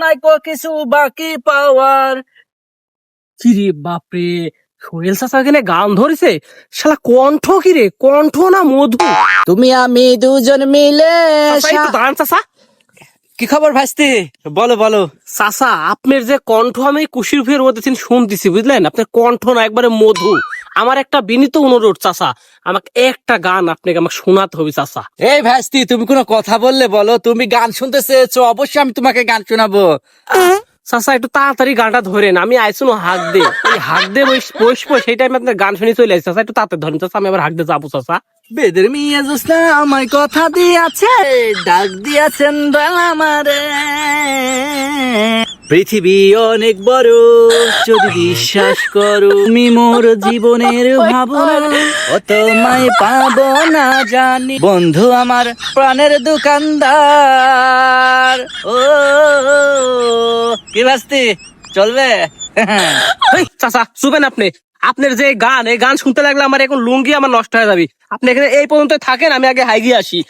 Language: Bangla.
নাই কো কিছু বাকি পাওয়ার। কিরে বাপরে, সোহেল চাচা এখানে গান ধরেছে। শালা কণ্ঠ কিরে, কণ্ঠ না মধু? তুমি আমি দুজন মিলে চাচা একটু দাঁড়ান চাচা। কি খবর ভাইস্তি? বলো বলো। চাচা আপনার যে কণ্ঠ আমি কুশির ফের মধ্যে শুনতেছি, বুঝলেন? আপনার কণ্ঠ না একবারে মধু। আমার একটা বিনীত অনুরোধ চাচা, আমাকে একটা গান আপনাকে আমাকে শোনাতে হবে চাচা। এই ভাইস্তি, তুমি কোনো কথা বললে বলো। তুমি গান শুনতে চেয়েছো, অবশ্যই আমি তোমাকে গান শোনাবো। চাচা একটু তাড়াতাড়ি গানটা ধরেন, আমি আইসুন হাক দে, এই হাক দে বসবো, সেই টাইমে আপনার গান শুনে চলে আসছে। চাচা একটু তাড়াতাড়ি ধরেন চাচা, আমি আবার হাক দে যাবো চাচা। বেদের মিয়া জোসনা আমায় কথা দিয়াছে, ডাক দিয়াছেন বেলা মারে। পৃথিবী অনেক বড়, যদি বিশ্বাস করো তুমি মোর জীবনের ভাবনা, ও তোমায় পাবো না জানি, বন্ধু আমার প্রাণের দোকানদার। ও কি ভাস্তি, চলবে? এই চাচা শুবেন আপনি। আপনার যে গান, এই গান শুনতে লাগলে আমার এখন লুঙ্গি আমার নষ্ট হয়ে যাবে। আপনি এখানে এই পর্যন্ত থাকেন, আমি আগে হাই গিয়ে আসি।